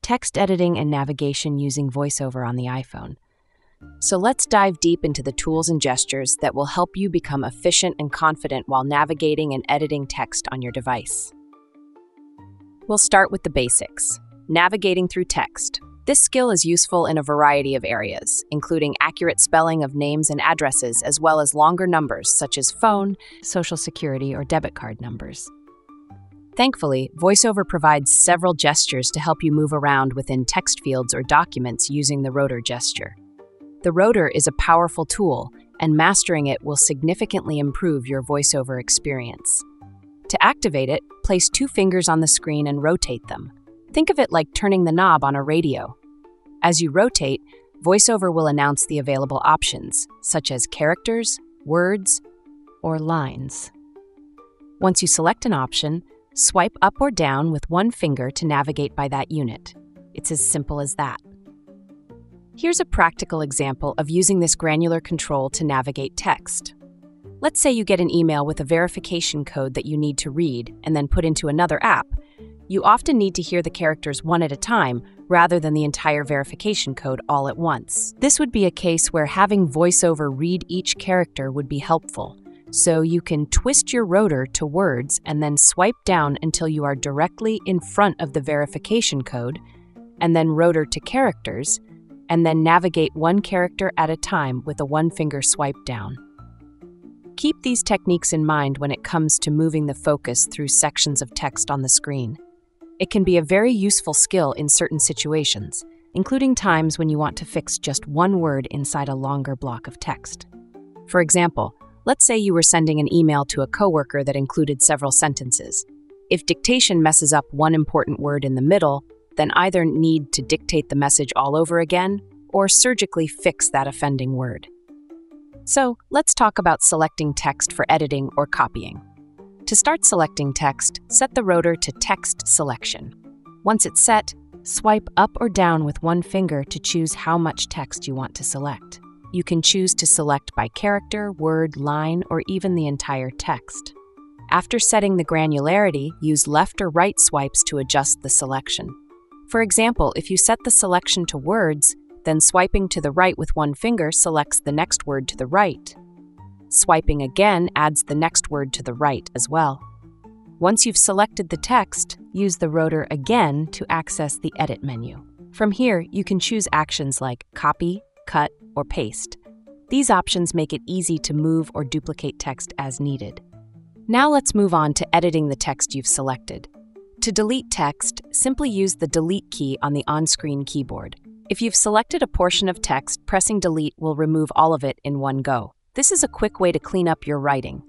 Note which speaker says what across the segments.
Speaker 1: text editing and navigation using VoiceOver on the iPhone. So let's dive deep into the tools and gestures that will help you become efficient and confident while navigating and editing text on your device. We'll start with the basics, navigating through text. This skill is useful in a variety of areas, including accurate spelling of names and addresses, as well as longer numbers such as phone, social security, or debit card numbers. Thankfully, VoiceOver provides several gestures to help you move around within text fields or documents using the rotor gesture. The rotor is a powerful tool, and mastering it will significantly improve your VoiceOver experience. To activate it, place 2 fingers on the screen and rotate them. Think of it like turning the knob on a radio. As you rotate, VoiceOver will announce the available options, such as characters, words, or lines. Once you select an option, swipe up or down with 1 finger to navigate by that unit. It's as simple as that. Here's a practical example of using this granular control to navigate text. Let's say you get an email with a verification code that you need to read and then put into another app. You often need to hear the characters one at a time rather than the entire verification code all at once. This would be a case where having VoiceOver read each character would be helpful. So you can twist your rotor to words and then swipe down until you are directly in front of the verification code, and then rotor to characters, and then navigate 1 character at a time with a 1-finger swipe down. Keep these techniques in mind when it comes to moving the focus through sections of text on the screen. It can be a very useful skill in certain situations, including times when you want to fix just 1 word inside a longer block of text. For example, let's say you were sending an email to a coworker that included several sentences. If dictation messes up 1 important word in the middle, then either need to dictate the message all over again or surgically fix that offending word. So, let's talk about selecting text for editing or copying. To start selecting text, set the rotor to Text Selection. Once it's set, swipe up or down with 1 finger to choose how much text you want to select. You can choose to select by character, word, line, or even the entire text. After setting the granularity, use left or right swipes to adjust the selection. For example, if you set the selection to words, then swiping to the right with 1 finger selects the next word to the right. Swiping again adds the next word to the right as well. Once you've selected the text, use the rotor again to access the Edit menu. From here, you can choose actions like copy, cut, or paste. These options make it easy to move or duplicate text as needed. Now let's move on to editing the text you've selected. To delete text, simply use the Delete key on the on-screen keyboard. If you've selected a portion of text, pressing Delete will remove all of it in one go. This is a quick way to clean up your writing.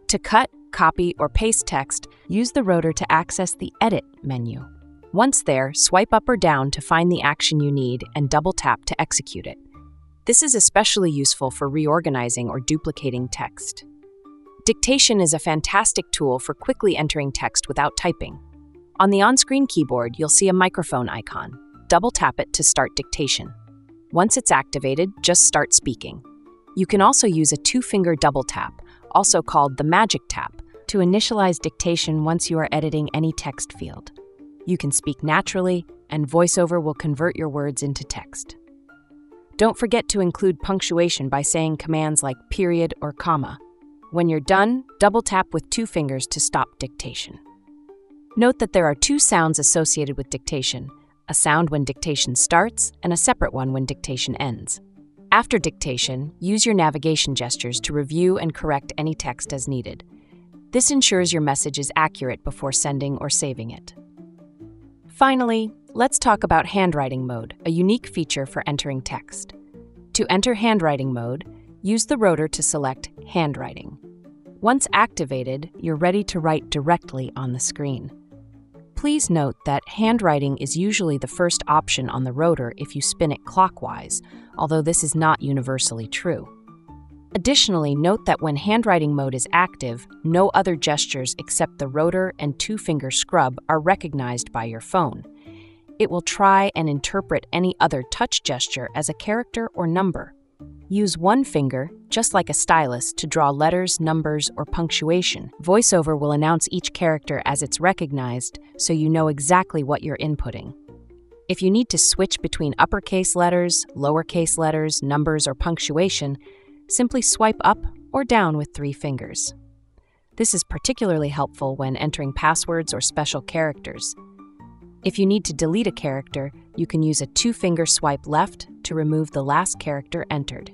Speaker 1: To cut, copy, or paste text, use the rotor to access the Edit menu. Once there, swipe up or down to find the action you need and double-tap to execute it. This is especially useful for reorganizing or duplicating text. Dictation is a fantastic tool for quickly entering text without typing. On the on-screen keyboard, you'll see a microphone icon. Double-tap it to start dictation. Once it's activated, just start speaking. You can also use a 2-finger double tap, also called the magic tap, to initialize dictation once you are editing any text field. You can speak naturally, and VoiceOver will convert your words into text. Don't forget to include punctuation by saying commands like period or comma. When you're done, double tap with 2 fingers to stop dictation. Note that there are 2 sounds associated with dictation, a sound when dictation starts and a separate one when dictation ends. After dictation, use your navigation gestures to review and correct any text as needed. This ensures your message is accurate before sending or saving it. Finally, let's talk about handwriting mode, a unique feature for entering text. To enter handwriting mode, use the rotor to select Handwriting. Once activated, you're ready to write directly on the screen. Please note that handwriting is usually the first option on the rotor if you spin it clockwise, although this is not universally true. Additionally, note that when handwriting mode is active, no other gestures except the rotor and 2-finger scrub are recognized by your phone. It will try and interpret any other touch gesture as a character or number. Use 1 finger, just like a stylus, to draw letters, numbers, or punctuation. VoiceOver will announce each character as it's recognized, so you know exactly what you're inputting. If you need to switch between uppercase letters, lowercase letters, numbers, or punctuation, simply swipe up or down with 3 fingers. This is particularly helpful when entering passwords or special characters. If you need to delete a character, you can use a 2-finger swipe left to remove the last character entered.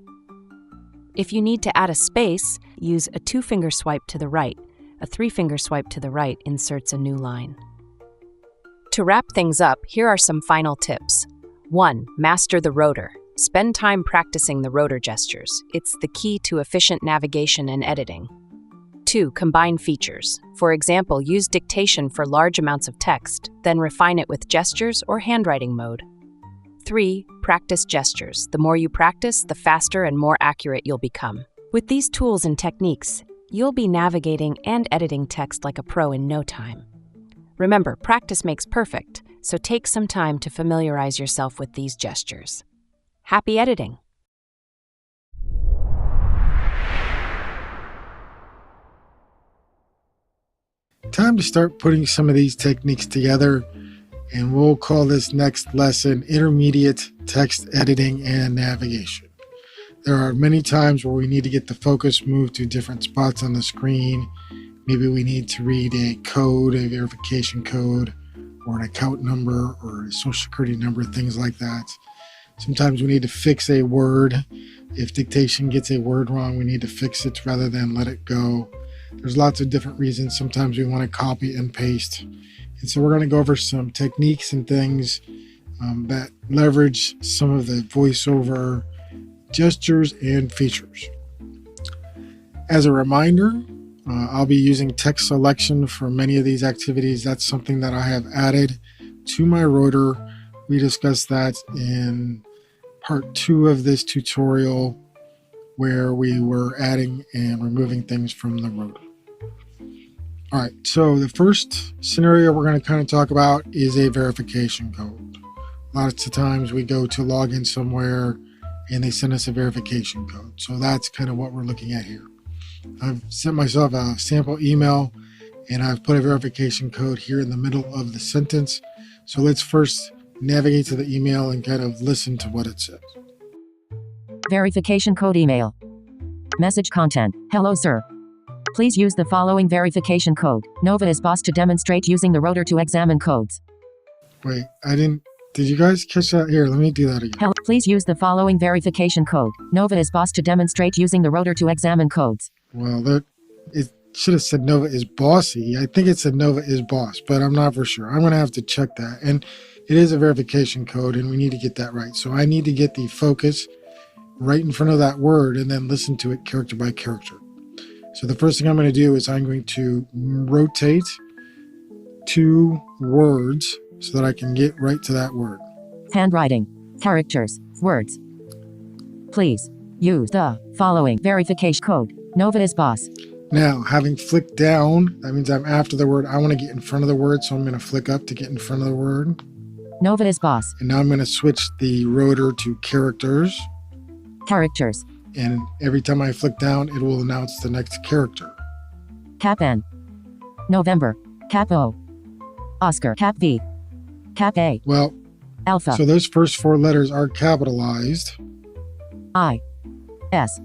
Speaker 1: If you need to add a space, use a 2-finger swipe to the right. A 3-finger swipe to the right inserts a new line. To wrap things up, here are some final tips. 1. Master the rotor. Spend time practicing the rotor gestures. It's the key to efficient navigation and editing. 2. Combine features. For example, use dictation for large amounts of text, then refine it with gestures or handwriting mode. 3. Practice gestures. The more you practice, the faster and more accurate you'll become. With these tools and techniques, you'll be navigating and editing text like a pro in no time. Remember, practice makes perfect, so take some time to familiarize yourself with these gestures. Happy editing!
Speaker 2: Time to start putting some of these techniques together, and we'll call this next lesson Intermediate Text Editing and Navigation. There are many times where we need to get the focus moved to different spots on the screen. Maybe we need to read a code, a verification code, or an account number, or a social security number, things like that. Sometimes we need to fix a word. If dictation gets a word wrong, we need to fix it rather than let it go. There's lots of different reasons. Sometimes we want to copy and paste. And so we're going to go over some techniques and things that leverage some of the VoiceOver gestures and features. As a reminder, I'll be using text selection for many of these activities. That's something that I have added to my rotor. We discussed that in part 2 of this tutorial, where we were adding and removing things from the rotor. All right, so the first scenario we're going to kind of talk about is a verification code. Lots of times we go to log in somewhere and they send us a verification code. So that's kind of what we're looking at here. I've sent myself a sample email and I've put a verification code here in the middle of the sentence. So let's first navigate to the email and kind of listen to what it says.
Speaker 3: Verification code email. Message content. Hello, sir. Please use the following verification code. Nova is boss to demonstrate using the rotor to examine codes.
Speaker 2: Wait, did you guys catch that? Here, let me do that again.
Speaker 3: Hello, please use the following verification code. Nova is boss to demonstrate using the rotor to examine codes.
Speaker 2: Well, it should have said Nova is bossy. I think it said Nova is boss, but I'm not for sure. I'm going to have to check that. And it is a verification code and we need to get that right. So I need to get the focus right in front of that word and then listen to it character by character. So the first thing I'm going to do is I'm going to rotate 2 words so that I can get right to that word.
Speaker 3: Handwriting. Characters. Words. Please use the following verification code. Nova is boss.
Speaker 2: Now, having flicked down, that means I'm after the word. I want to get in front of the word, so I'm going to flick up to get in front of the word.
Speaker 3: Nova is boss.
Speaker 2: And now I'm going to switch the rotor to characters.
Speaker 3: Characters.
Speaker 2: And every time I flick down, it will announce the next character.
Speaker 3: Cap N. November. Cap O. Oscar. Cap V. Cap A.
Speaker 2: Well,
Speaker 3: Alpha.
Speaker 2: so those first 4 letters are capitalized.
Speaker 3: I. S.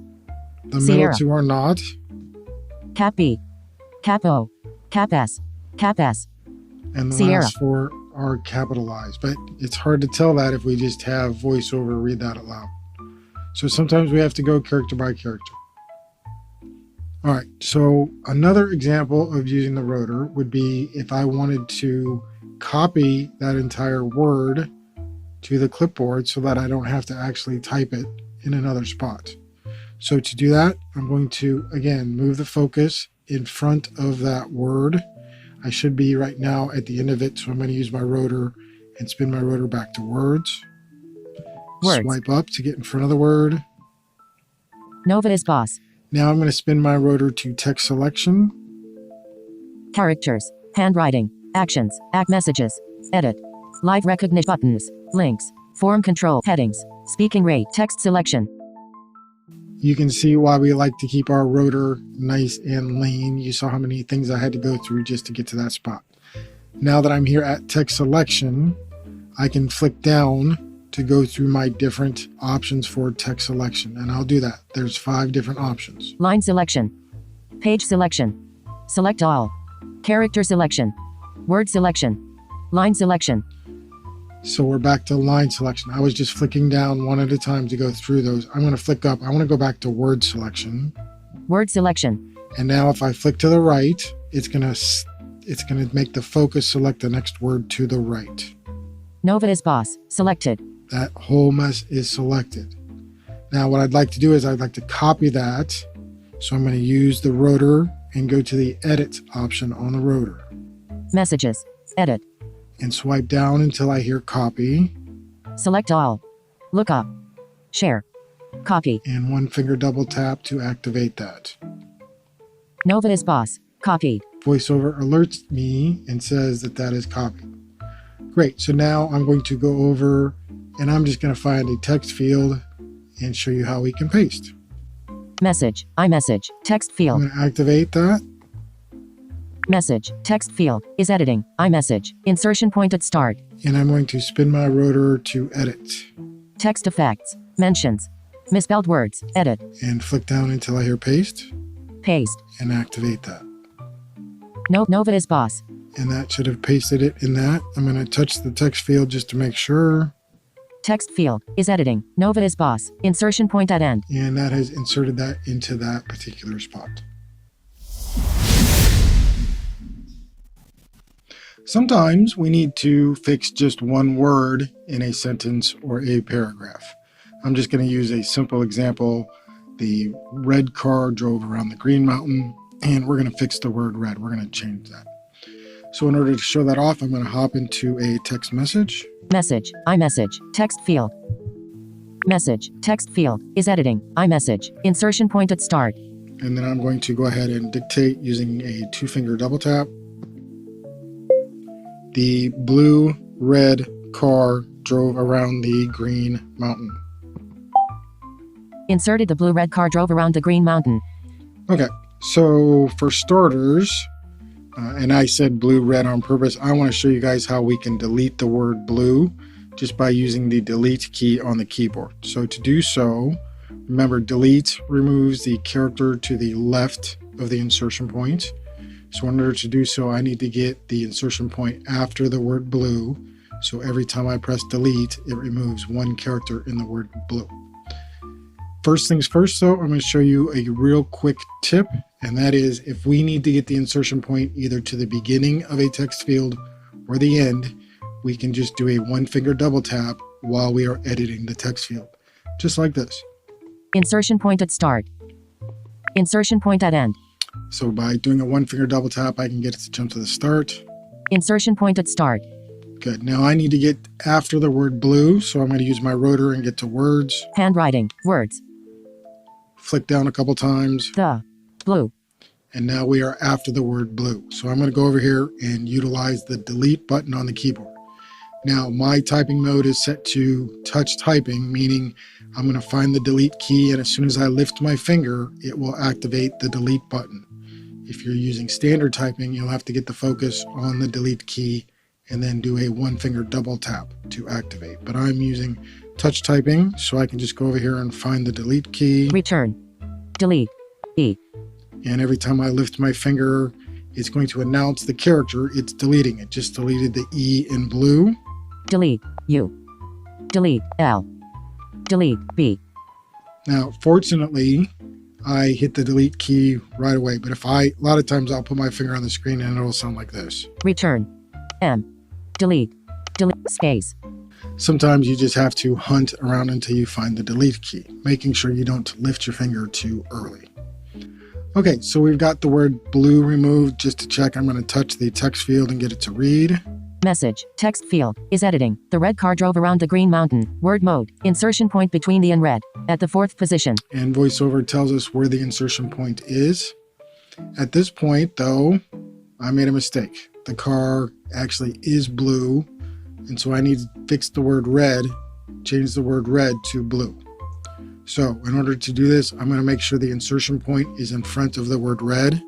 Speaker 2: The
Speaker 3: Sierra.
Speaker 2: middle 2 are not.
Speaker 3: Cap B. Cap O. Cap S. Cap S.
Speaker 2: And the
Speaker 3: Sierra.
Speaker 2: last 4 are capitalized. But it's hard to tell that if we just have VoiceOver read that aloud. So sometimes we have to go character by character. All right, so another example of using the rotor would be if I wanted to copy that entire word to the clipboard so that I don't have to actually type it in another spot. So to do that, I'm going to, again, move the focus in front of that word. I should be right now at the end of it, so I'm going to use my rotor and spin my rotor back to words.
Speaker 3: Words.
Speaker 2: Swipe up to get in front of the word.
Speaker 3: Nova is boss.
Speaker 2: Now I'm going to spin my rotor to text selection.
Speaker 3: Characters. Handwriting. Actions. Act messages. Edit. Live recognition buttons. Links. Form control. Headings. Speaking rate. Text selection.
Speaker 2: You can see why we like to keep our rotor nice and lean. You saw how many things I had to go through just to get to that spot. Now that I'm here at text selection, I can flick down to go through my different options for text selection. And I'll do that. There's 5 different options.
Speaker 3: Line selection. Page selection. Select all. Character selection. Word selection. Line selection.
Speaker 2: So we're back to line selection. I was just flicking down one at a time to go through those. I'm going to flick up. I want to go back to word selection.
Speaker 3: Word selection.
Speaker 2: And now if I flick to the right, it's going to make the focus select the next word to the right.
Speaker 3: Nova is boss. Selected.
Speaker 2: That whole mess is selected. Now what I'd like to do is I'd like to copy that. So I'm going to use the rotor and go to the edit option on the rotor.
Speaker 3: Messages. Edit.
Speaker 2: And swipe down until I hear copy.
Speaker 3: Select all. Look up. Share. Copy.
Speaker 2: And 1 finger double tap to activate that.
Speaker 3: Nova is boss. Copied.
Speaker 2: VoiceOver alerts me and says that that is copied. Great. So now I'm going to go over and I'm just going to find a text field and show you how we can paste.
Speaker 3: Message. iMessage. Text
Speaker 2: I'm
Speaker 3: field.
Speaker 2: going to activate that.
Speaker 3: Message. Text field. Is editing. iMessage. Insertion point at start.
Speaker 2: And I'm going to spin my rotor to edit.
Speaker 3: Text effects. Mentions. Misspelled words. Edit.
Speaker 2: And flick down until I hear paste
Speaker 3: Paste.
Speaker 2: and activate that.
Speaker 3: Nova is boss.
Speaker 2: And that should have pasted it in that. I'm going to touch the text field just to make sure.
Speaker 3: Text field. Is editing. Nova is boss. Insertion point at end.
Speaker 2: And that has inserted that into that particular spot. Sometimes we need to fix just one word in a sentence or a paragraph. I'm just going to use a simple example. The red car drove around the green mountain, and we're going to fix the word red. We're going to change that. So in order to show that off, I'm going to hop into a text message.
Speaker 3: Message. iMessage. Text field. Message. Text field. Is editing. iMessage. Insertion point at start.
Speaker 2: And then I'm going to go ahead and dictate using a 2-finger double tap. The blue red car drove around the green mountain.
Speaker 3: Inserted. The blue red car drove around the green mountain.
Speaker 2: Okay, so for starters, and I said blue red on purpose, I want to show you guys how we can delete the word blue just by using the delete key on the keyboard. So to do so, remember delete removes the character to the left of the insertion point. So in order to do so, I need to get the insertion point after the word blue. So every time I press delete, it removes 1 character in the word blue. First things first, though, I'm going to show you a real quick tip, and that is if we need to get the insertion point either to the beginning of a text field or the end, we can just do a 1-finger double tap while we are editing the text field, just like this.
Speaker 3: Insertion point at start. Insertion point at end.
Speaker 2: So by doing a 1-finger double tap, I can get it to jump to the start.
Speaker 3: Insertion point at start.
Speaker 2: Good. Now I need to get after the word blue, so I'm going to use my rotor and get to words.
Speaker 3: Handwriting. Words.
Speaker 2: Flick down a couple times.
Speaker 3: The. Blue.
Speaker 2: And now we are after the word blue. So I'm going to go over here and utilize the delete button on the keyboard. Now my typing mode is set to touch typing, meaning I'm going to find the delete key, and as soon as I lift my finger, it will activate the delete button. If you're using standard typing, you'll have to get the focus on the delete key and then do a 1-finger double tap to activate. But I'm using touch typing, so I can just go over here and find the delete key.
Speaker 3: Return. Delete. E.
Speaker 2: And every time I lift my finger, it's going to announce the character it's deleting. It just deleted the E in blue.
Speaker 3: Delete. U. Delete. L. Delete. B.
Speaker 2: Now, fortunately, I hit the delete key right away. But a lot of times I'll put my finger on the screen and it'll sound like this.
Speaker 3: Return. M. Delete. Delete. Space.
Speaker 2: Sometimes you just have to hunt around until you find the delete key, making sure you don't lift your finger too early. Okay, so we've got the word blue removed. Just to check, I'm going to touch the text field and get it to read.
Speaker 3: Message. Text field. Is editing. The red car drove around the green mountain. Word mode. Insertion point between the and red. At the 4th position. And
Speaker 2: VoiceOver tells us where the insertion point is. At this point, though, I made a mistake. The car actually is blue, and so I need to fix the word red, change the word red to blue. So in order to do this, I'm going to make sure the insertion point is in front of the word red.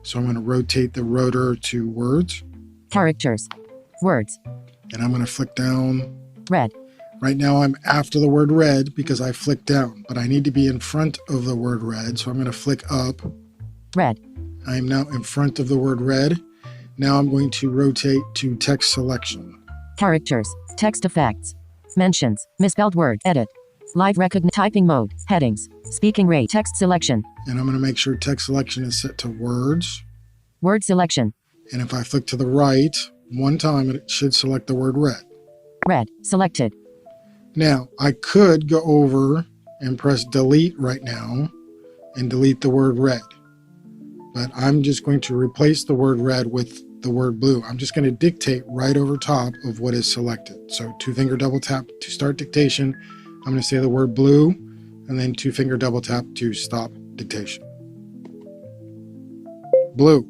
Speaker 2: So I'm going to rotate the rotor to words.
Speaker 3: Characters. Words.
Speaker 2: and I'm going to flick down.
Speaker 3: Red.
Speaker 2: Right now I'm after the word red because I flicked down, but I need to be in front of the word red. So I'm going to flick up.
Speaker 3: Red.
Speaker 2: I am now in front of the word red. Now I'm going to rotate to text selection.
Speaker 3: Characters. Text effects. Mentions. Misspelled word. Edit. Live recognition. Typing mode. Headings. Speaking rate. Text selection.
Speaker 2: And I'm going to make sure text selection is set to words.
Speaker 3: Word selection.
Speaker 2: And if I flick to the right one time, it should select the word red.
Speaker 3: Red. Selected.
Speaker 2: Now, I could go over and press delete right now and delete the word red. But I'm just going to replace the word red with the word blue. I'm just going to dictate right over top of what is selected. So 2-finger double tap to start dictation. I'm going to say the word blue and then 2-finger double tap to stop dictation. Blue.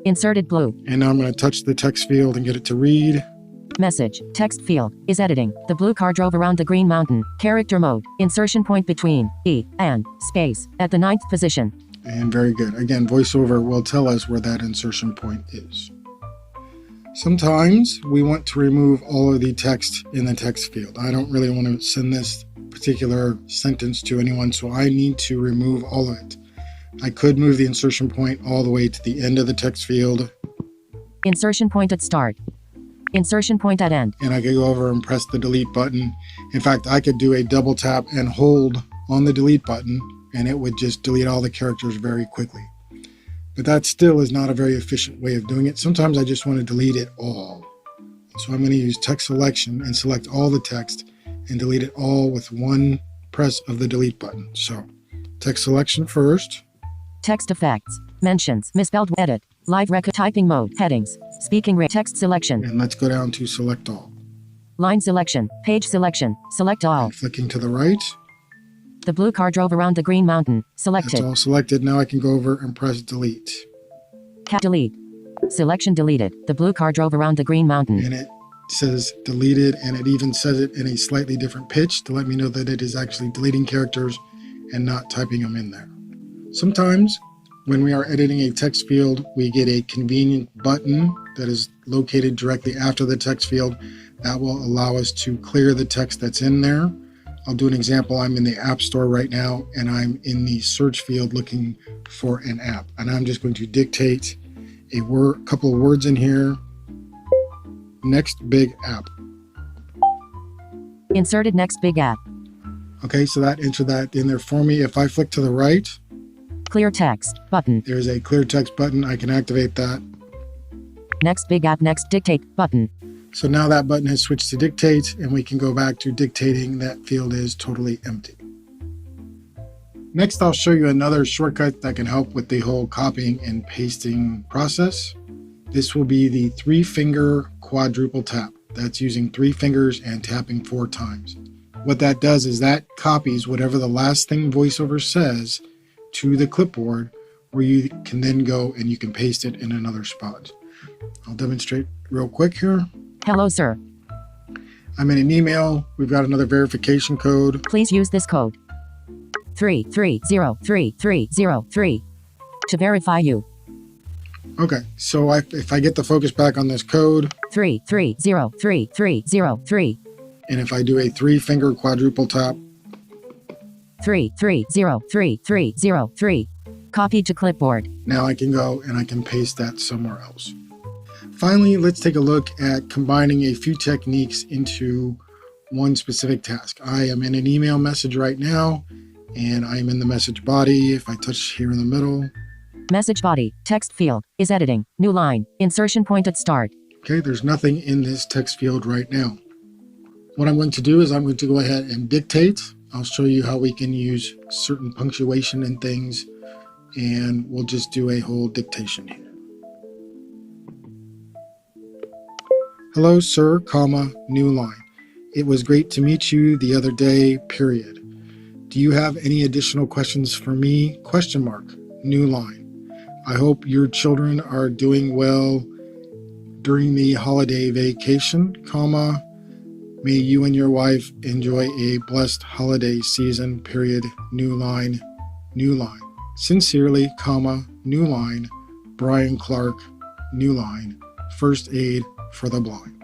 Speaker 3: Inserted blue.
Speaker 2: And now I'm going to touch the text field and get it to read.
Speaker 3: Message. Text field. Is editing. The blue car drove around the green mountain. Character mode. Insertion point between E and space at the 9th position.
Speaker 2: And very good. Again, VoiceOver will tell us where that insertion point is. Sometimes we want to remove all of the text in the text field. I don't really want to send this particular sentence to anyone, so I need to remove all of it. I could move the insertion point all the way to the end of the text field.
Speaker 3: Insertion point at start. Insertion point at end.
Speaker 2: And I could go over and press the delete button. In fact, I could do a double tap and hold on the delete button, and it would just delete all the characters very quickly. But that still is not a very efficient way of doing it. Sometimes I just want to delete it all. So I'm going to use text selection and select all the text and delete it all with one press of the delete button. So text selection first.
Speaker 3: Text effects. Mentions. Misspelled. Edit. Live record. Typing mode. Headings. Speaking rate. Text selection.
Speaker 2: And let's go down to select all.
Speaker 3: Line selection. Page selection. Select all.
Speaker 2: And flicking to the right.
Speaker 3: The blue car drove around the green mountain. Selected.
Speaker 2: That's all selected. Now I can go over and press delete.
Speaker 3: Delete. Selection deleted. The blue car drove around the green mountain.
Speaker 2: And it says deleted, and it even says it in a slightly different pitch to let me know that it is actually deleting characters and not typing them in there. Sometimes when we are editing a text field, we get a convenient button that is located directly after the text field that will allow us to clear the text that's in there. I'll do an example. I'm in the App Store right now, and I'm in the search field looking for an app. And I'm just going to dictate a couple of words in here. Next big app.
Speaker 3: Inserted next big app.
Speaker 2: Okay, so that entered that in there for me. If I flick to the right,
Speaker 3: Clear text button.
Speaker 2: there's a clear text button. I can activate that.
Speaker 3: Next big app. Next dictate button.
Speaker 2: So now that button has switched to dictate, and we can go back to dictating. That field is totally empty. Next, I'll show you another shortcut that can help with the whole copying and pasting process. This will be the 3-finger quadruple tap. That's using 3 fingers and tapping 4 times. What that does is that copies whatever the last thing VoiceOver says to the clipboard, where you can then go and you can paste it in another spot. I'll demonstrate real quick here.
Speaker 3: Hello, sir.
Speaker 2: I'm in an email. We've got another verification code.
Speaker 3: Please use this code. 33033303 to verify you.
Speaker 2: Okay, so if I get the focus back on this code,
Speaker 3: 33033303
Speaker 2: and if I do a 3-finger quadruple tap,
Speaker 3: 33033303 copied to clipboard.
Speaker 2: now I can go and I can paste that somewhere else. Finally, let's take a look at combining a few techniques into one specific task. I am in an email message right now, and I'm in the message body. If I touch here in the middle,
Speaker 3: Message body. Text field. Is editing. New line. Insertion point at start.
Speaker 2: okay, there's nothing in this text field right now. What I'm going to do is I'm going to go ahead and dictate. I'll show you how we can use certain punctuation and things, and we'll just do a whole dictation here. Hello, sir, comma, new line. It was great to meet you the other day, period. Do you have any additional questions for me? Question mark, new line. I hope your children are doing well during the holiday vacation, comma, may you and your wife enjoy a blessed holiday season, period, new line, new line. Sincerely, comma, new line, Brian Clark, new line, first aid, for the blind.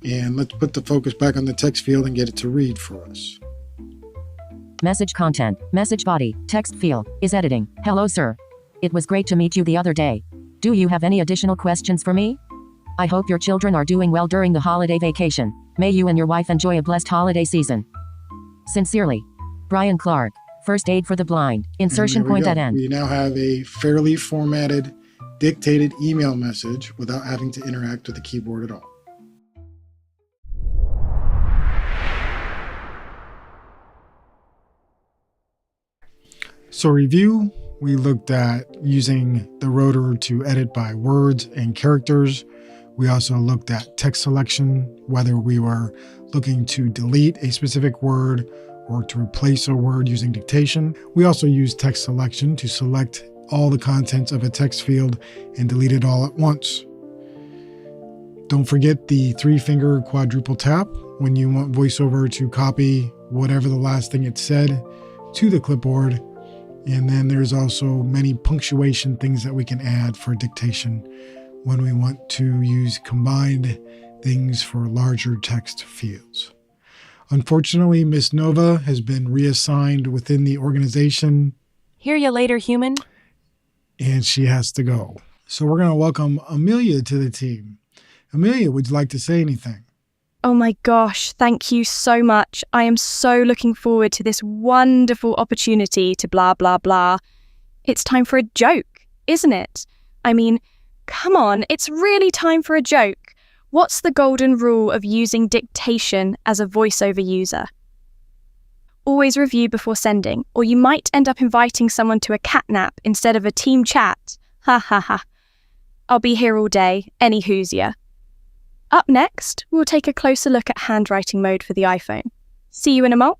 Speaker 2: And let's put the focus back on the text field and get it to read for us.
Speaker 3: Message content, message body, text field, is editing. Hello, sir. It was great to meet you the other day. Do you have any additional questions for me? I hope your children are doing well during the holiday vacation. May you and your wife enjoy a blessed holiday season. Sincerely, Brian Clark, First Aid for the Blind. Insertion point at end.
Speaker 2: We now have a fairly formatted, dictated email message without having to interact with the keyboard at all. So review, we looked at using the rotor to edit by words and characters. We also looked at text selection, whether we were looking to delete a specific word or to replace a word using dictation. We also used text selection to select all the contents of a text field and delete it all at once. Don't forget the 3-finger quadruple tap when you want VoiceOver to copy whatever the last thing it said to the clipboard. And then there's also many punctuation things that we can add for dictation when we want to use combined things for larger text fields. Unfortunately, Miss Nova has been reassigned within the organization.
Speaker 1: Hear ya later, human.
Speaker 2: And she has to go. So we're going to welcome Amelia to the team. Amelia, would you like to say anything?
Speaker 4: Oh my gosh, thank you so much. I am so looking forward to this wonderful opportunity to blah, blah, blah. It's time for a joke, isn't it? I mean, come on, it's really time for a joke. What's the golden rule of using dictation as a VoiceOver user? Always review before sending, or you might end up inviting someone to a catnap instead of a team chat. Ha ha ha. I'll be here all day, any who's ya. Up next, we'll take a closer look at handwriting mode for the iPhone. See you in a moment.